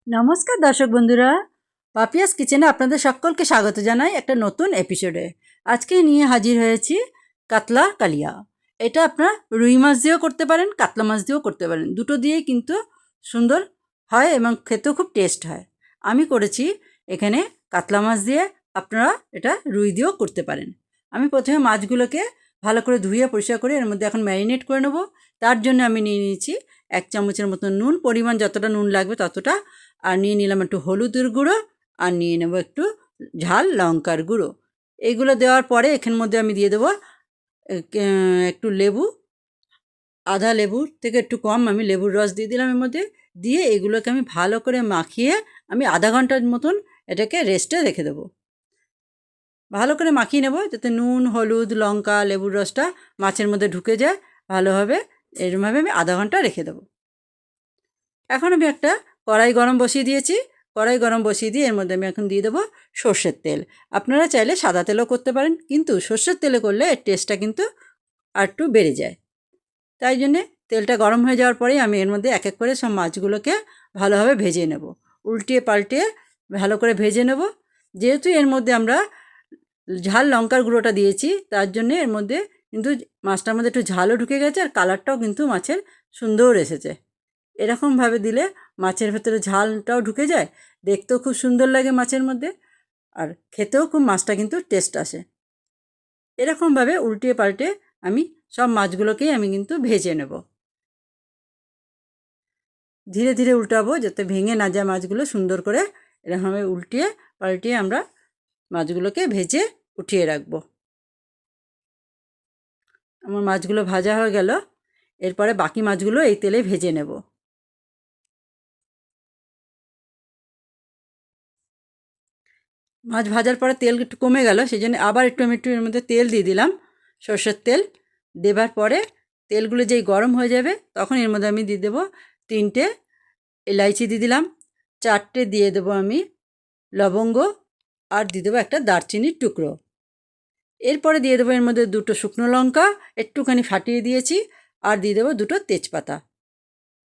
নমস্কার দর্শক বন্ধুরা, পাপিয়াস কিচেনে আপনাদের সকলকে স্বাগত জানাই একটা নতুন এপিসোডে। আজকে নিয়ে হাজির হয়েছি কাতলা কালিয়া। এটা আপনারা রুই মাছ দিয়েও করতে পারেন, কাতলা মাছ দিয়েও করতে পারেন, দুটো দিয়েই কিন্তু সুন্দর হয় এবং খেতেও খুব টেস্ট হয়। আমি করেছি এখানে কাতলা মাছ দিয়ে, আপনারা এটা রুই দিয়েও করতে পারেন। আমি প্রথমে মাছগুলোকে ভালো করে ধুয়ে পরিষ্কার করে এর মধ্যে এখন ম্যারিনেট করে নেব। তার জন্য আমি নিয়ে নিয়েছি 1 চামচের মতো নুন, পরিমাণ যতটা নুন লাগবে ততটা, আর নিয়ে নিলাম একটু হলুদের গুঁড়ো, আর নিয়ে নেব একটু ঝাল লঙ্কার গুঁড়ো। এইগুলো দেওয়ার পরে এখানের মধ্যে আমি দিয়ে দেবো একটু লেবু, আধা লেবুর থেকে একটু কম আমি লেবুর রস দিয়ে দিলাম এর মধ্যে। দিয়ে এগুলোকে আমি ভালো করে মাখিয়ে আমি আধা ঘন্টার মতন এটাকে রেস্টে রেখে দেবো। ভালো করে মাখিয়ে নেব যাতে নুন, হলুদ, লঙ্কা, লেবুর রসটা মাছের মধ্যে ঢুকে যায় ভালোভাবে। এরমভাবে আমি আধা ঘন্টা রেখে দেবো। এখন আমি একটা কড়াই গরম বসিয়ে দিয়েছি। কড়াই গরম বসিয়ে দিয়ে এর মধ্যে আমি এখন দিয়ে দেবো সর্ষের তেল। আপনারা চাইলে সাদা তেলও করতে পারেন, কিন্তু সর্ষের তেলে করলে এর টেস্টটা কিন্তু আর একটু বেড়ে যায়। তাই জন্যে তেলটা গরম হয়ে যাওয়ার পরেই আমি এর মধ্যে এক এক করে সব মাছগুলোকে ভালোভাবে ভেজে নেব। উল্টিয়ে পাল্টিয়ে ভালো করে ভেজে নেব। যেহেতু এর মধ্যে আমরা ঝাল লঙ্কার গুঁড়োটা দিয়েছি, তার জন্যে এর মধ্যে কিন্তু মাছটার মধ্যে একটু ঝালও ঢুকে গেছে, আর কালারটাও কিন্তু মাছের সুন্দর এসেছে। এরকমভাবে দিলে মাছের ভেতরে ঝালটাও ঢুকে যায়, দেখতেও খুব সুন্দর লাগে মাছের মধ্যে, আর খেতেও খুব মাছটা কিন্তু টেস্ট আসে। এরকমভাবে উল্টিয়ে পাল্টে আমি সব মাছগুলোকেই আমি কিন্তু ভেজে নেব। ধীরে ধীরে উল্টাবো যাতে ভেঙে না যায় মাছগুলো। সুন্দর করে এরকমভাবে উল্টিয়ে পাল্টিয়ে আমরা মাছগুলোকে ভেজে উঠিয়ে রাখবো। আমার মাছগুলো ভাজা হয়ে গেল। এরপরে বাকি মাছগুলো এই তেলে ভেজে নেব। মাছ ভাজার পরে তেল একটু কমে গেল, সেই জন্য আবার আমি একটু এর মধ্যে তেল দিয়ে দিলাম, সর্ষের তেল। দেবার পরে তেলগুলো যেই গরম হয়ে যাবে তখন এর মধ্যে আমি দিয়ে দেবো 3টে এলাইচি দিয়ে দিলাম, 4টে দিয়ে দেবো আমি লবঙ্গ, আর দিয়ে দেবো একটা দারচিনির টুকরো। এরপরে দিয়ে দেবো এর মধ্যে 2টো শুকনো লঙ্কা একটুখানি ফাটিয়ে দিয়েছি, আর দিয়ে দেবো 2টো তেজপাতা।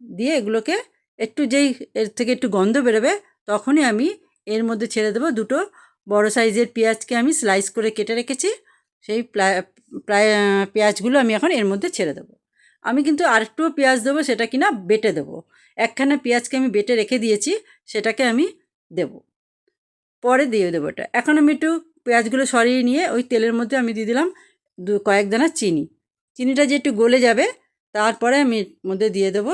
দিয়ে এগুলোকে একটু যেই এর থেকে একটু গন্ধ বেরোবে তখনই আমি এর মধ্যে ছেড়ে দেবো 2টো বড় সাইজের পেঁয়াজকে আমি স্লাইস করে কেটে রেখেছি। সেই প্রায় পেঁয়াজগুলো আমি এখন এর মধ্যে ছেড়ে দেবো। আমি কিন্তু আরেকটুও পেঁয়াজ দেবো, সেটা কিনা বেটে দেবো। একখানা পেঁয়াজকে আমি বেটে রেখে দিয়েছি, সেটাকে আমি দেবো, পরে দিয়ে দেবো এটা। এখন আমি একটু পেঁয়াজগুলো সরিয়ে নিয়ে ওই তেলের মধ্যে আমি দিয়ে দিলাম কয়েক দানা চিনি। চিনিটা যে একটু গলে যাবে তারপরে আমি এর মধ্যে দিয়ে দেবো।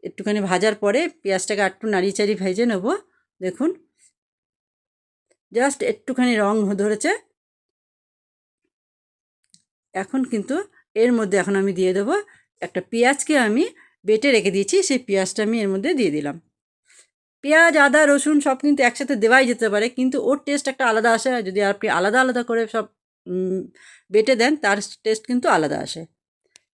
একটুখানি ভাজার পরে পেঁয়াজটাকে একটু নাড়িয়ে চাড়িয়ে ভেজে নেব। দেখুন জাস্ট একটুখানি রং ধরেছে। এখন কিন্তু এর মধ্যে এখন আমি দিয়ে দেবো একটা পেঁয়াজকে আমি বেটে রেখে দিয়েছি, সেই পেঁয়াজটা আমি এর মধ্যে দিয়ে দিলাম। পেঁয়াজ, আদা, রসুন সব কিন্তু একসাথে দেওয়াই যেতে পারে, কিন্তু ওর টেস্ট একটা আলাদা আসে। যদি আপনি আলাদা আলাদা করে সব বেটে দেন তার টেস্ট কিন্তু আলাদা আসে।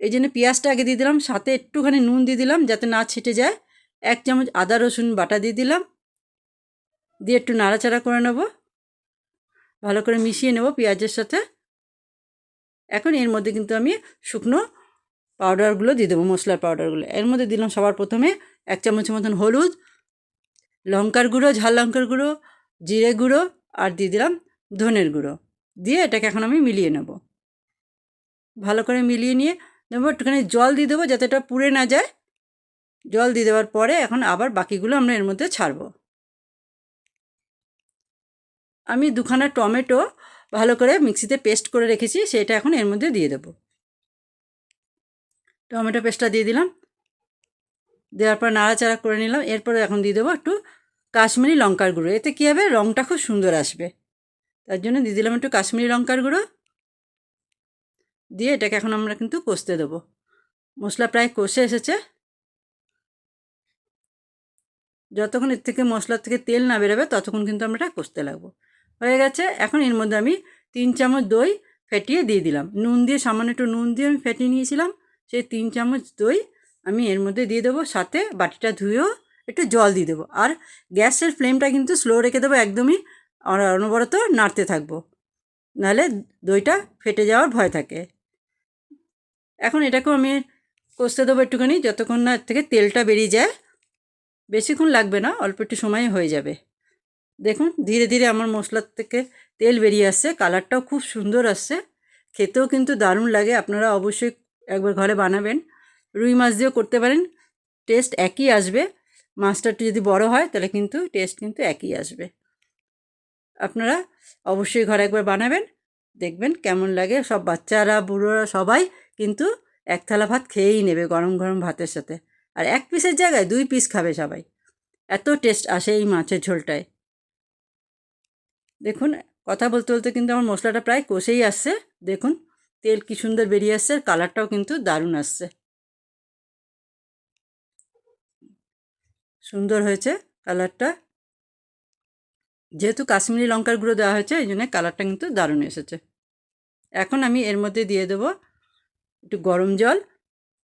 এই জন্য পেঁয়াজটা আগে দিয়ে দিলাম, সাথে একটুখানি নুন দিয়ে দিলাম যাতে না ছিটে যায়। 1 চামচ আদা রসুন বাটা দিয়ে দিলাম, দিয়ে একটু নাড়াচাড়া করে নেব, ভালো করে মিশিয়ে নেব পেঁয়াজের সাথে। এখন এর মধ্যে কিন্তু আমি শুকনো পাউডারগুলো দিয়ে দেবো, মশলার পাউডারগুলো। এর মধ্যে দিলাম সবার প্রথমে 1 চামচের মতন হলুদ, লঙ্কার গুঁড়ো, ঝাল লঙ্কার গুঁড়ো, জিরে গুঁড়ো, আর দিয়ে দিলাম ধনের গুঁড়ো। দিয়ে এটাকে এখন আমি মিলিয়ে নেব। ভালো করে মিলিয়ে নিয়ে নেবো। একটুখানি জল দিয়ে দেবো যাতে এটা পুড়ে না যায়। জল দিয়ে দেওয়ার পরে এখন আবার বাকিগুলো আমরা এর মধ্যে ছাড়বো। আমি 2খানা টমেটো ভালো করে মিক্সিতে পেস্ট করে রেখেছি, সেটা এখন এর মধ্যে দিয়ে দেবো। টমেটো পেস্টটা দিয়ে দিলাম, দেওয়ার পর নাড়াচাড়া করে নিলাম। এরপরে এখন দিয়ে দেবো একটু কাশ্মীরি লঙ্কার গুঁড়ো। এতে কী হবে, রঙটা খুব সুন্দর আসবে, তার জন্য দিয়ে দিলাম একটু কাশ্মীরি লঙ্কার গুঁড়ো। দিয়ে এটাকে এখন আমরা কিন্তু কষতে দেবো। মশলা প্রায় কষে এসেছে। যতক্ষণ এর থেকে মশলার থেকে তেল না বেরোবে ততক্ষণ কিন্তু আমরা এটা কষতে লাগবো। হয়ে গেছে। এখন এর মধ্যে আমি 3 চামচ দই ফেটিয়ে দিয়ে দিলাম। নুন দিয়ে, সামান্য একটু নুন দিয়ে আমি ফেটিয়ে নিয়েছিলাম, সেই 3 চামচ দই আমি এর মধ্যে দিয়ে দেবো। সাথে বাটিটা ধুয়েও একটু জল দিয়ে দেবো। আর গ্যাসের ফ্লেমটা কিন্তু স্লো রেখে দেবো একদমই, আর অনবরত নাড়তে থাকবো, নাহলে দইটা ফেটে যাওয়ার ভয় থাকে। এখন এটাকেও আমি কষতে দেবো একটুখানি, যতক্ষণ না এর থেকে তেলটা বেরিয়ে যায়। বেশিক্ষণ লাগবে না, অল্প একটু সময়ে হয়ে যাবে। দেখুন ধীরে ধীরে আমার মশলার থেকে তেল বেরিয়ে আসছে, কালারটাও খুব সুন্দর আসছে, খেতেও কিন্তু দারুণ লাগে। আপনারা অবশ্যই একবার ঘরে বানাবেন। রুই মাছ দিয়েও করতে পারেন, টেস্ট একই আসবে। মাছটা একটু যদি বড় হয় তাহলে কিন্তু টেস্ট কিন্তু একই আসবে। আপনারা অবশ্যই ঘরে একবার বানাবেন, দেখবেন কেমন লাগে। সব বাচ্চারা বুড়োরা সবাই কিন্তু এক থালা ভাত খেয়েই নেবে গরম গরম ভাতের সাথে। আর এক পিসের জায়গায় 2 পিস খাবে সবাই, এত টেস্ট আসে এই মাছের ঝোলটায়। দেখুন কথা বলতে বলতে কিন্তু আমার মশলাটা প্রায় কষেই আসছে। দেখুন তেল কি সুন্দর বেরিয়ে আসছে, কালারটাও কিন্তু দারুণ আসছে, সুন্দর হয়েছে কালারটা। যেহেতু কাশ্মীরি লঙ্কার গুঁড়ো দেওয়া হয়েছে এই জন্য কালারটা কিন্তু দারুণ এসেছে। এখন আমি এর মধ্যে দিয়ে দেবো একটু গরম জল।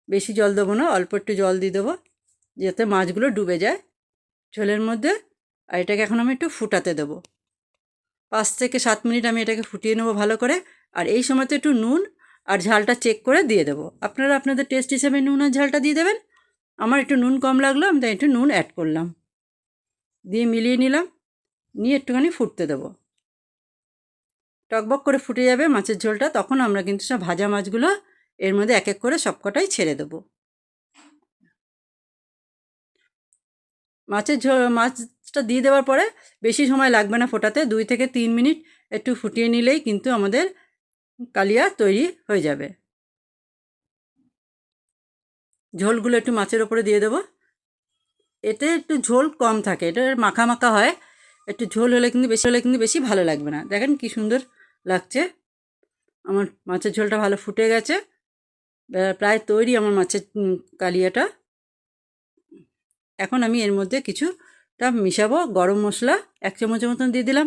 বেশি জল দেবো না, অল্প একটু জল দিয়ে দেবো যাতে মাছগুলো ডুবে যায় ঝোলের মধ্যে। আর এটাকে এখন আমি একটু ফুটাতে দেবো। 5 থেকে 7 মিনিট আমি এটাকে ফুটিয়ে নেবো ভালো করে। আর এই সময়তে একটু নুন আর ঝালটা চেক করে দিয়ে দেবো। আপনারা আপনাদের টেস্ট হিসেবে নুন আর ঝালটা দিয়ে দেবেন। আমার একটু নুন কম লাগলো, আমি তাই একটু নুন অ্যাড করলাম, দিয়ে মিলিয়ে নিলাম, নিয়ে একটুখানি ফুটতে দেবো। টকবক করে ফুটে যাবে মাছের ঝোলটা, তখন আমরা কিন্তু সব ভাজা মাছগুলো এর মধ্যে এক এক করে সবকটাই ছেড়ে দেবো। মাছটা দিয়ে দেওয়ার পরে বেশি সময় লাগবে না ফোটাতে, 2 থেকে 3 মিনিট একটু ফুটিয়ে নিলেই কিন্তু আমাদের কালিয়া তৈরি হয়ে যাবে। ঝোলগুলো একটু মাছের ওপরে দিয়ে দেবো। এতে একটু ঝোল কম থাকে, এটা মাখা মাখা হয়। একটু ঝোল হলে কিন্তু বেশি ভালো লাগবে না। দেখেন কি সুন্দর লাগছে, আমার মাছের ঝোলটা ভালো ফুটে গেছে, প্রায় তৈরি আমার মাছের কালিয়াটা। এখন আমি এর মধ্যে কিছুটা মিশাবো গরম মশলা, 1 চামচের মতন দিয়ে দিলাম,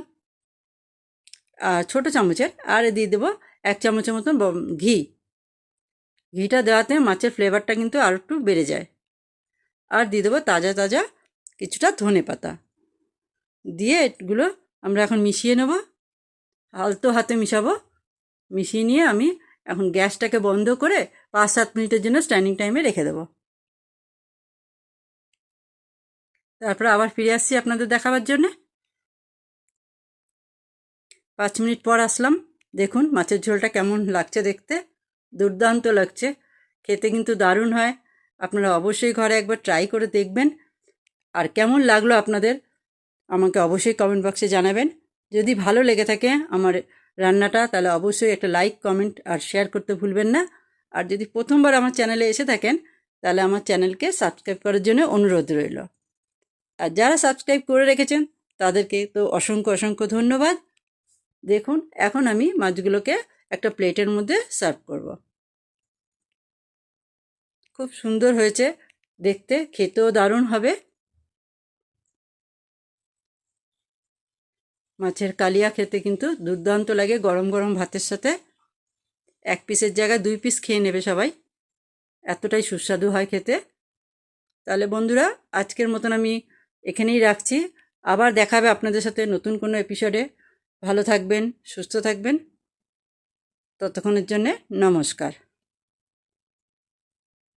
আর ছোটো চামচের। আর দিয়ে দেবো 1 চামচের মতন ঘিটা দেওয়াতে মাছের ফ্লেভারটা কিন্তু আর একটু বেড়ে যায়। আর দিয়ে দেবো তাজা তাজা কিছুটা ধনে পাতা দিয়ে এগুলো আমরা এখন মিশিয়ে নেব, আলতো হাতে মিশাবো। মিশিয়ে নিয়ে আমি এখন গ্যাসটাকে বন্ধ করে 5-7 মিনিটের জন্য স্ট্যান্ডিং টাইমে রেখে দেবো। তারপর আবার ফিরে আসছি আপনাদের দেখাবার জন্যে। 5 মিনিট পর আসলাম। দেখুন মাছের ঝোলটা কেমন লাগছে দেখতে, দুর্দান্ত লাগছে, খেতে কিন্তু দারুণ হয়। আপনারা অবশ্যই ঘরে একবার ট্রাই করে দেখবেন। আর কেমন লাগলো আপনাদের আমাকে অবশ্যই কমেন্ট বক্সে জানাবেন। যদি ভালো লেগে থাকে আমার রান্নাটা তাহলে অবশ্যই একটা লাইক, কমেন্ট আর শেয়ার করতে ভুলবেন না। আর যদি প্রথমবার আমার চ্যানেলে এসে থাকেন তাহলে আমার চ্যানেলকে সাবস্ক্রাইব করার জন্য অনুরোধ রইল। আর যারা সাবস্ক্রাইব করে রেখেছেন তাদেরকে তো অসংখ্য অসংখ্য ধন্যবাদ। দেখুন এখন আমি মাছগুলোকে একটা প্লেটের মধ্যে সার্ভ করব। খুব সুন্দর হয়েছে দেখতে, খেতেও দারুণ হবে। মাছের কালিয়া খেতে কিন্তু দুর্দান্ত লাগে গরম গরম ভাতের সাথে। 1 পিসের জায়গায় 2 পিস খেয়ে নেবে সবাই, এতটাই সুস্বাদু হয় খেতে। তাহলে বন্ধুরা আজকের মতন আমি এখানেই রাখছি। আবার দেখাবে আপনাদের সাথে নতুন কোনো এপিসোডে। ভালো থাকবেন, সুস্থ থাকবেন, ততক্ষণের জন্যে নমস্কার।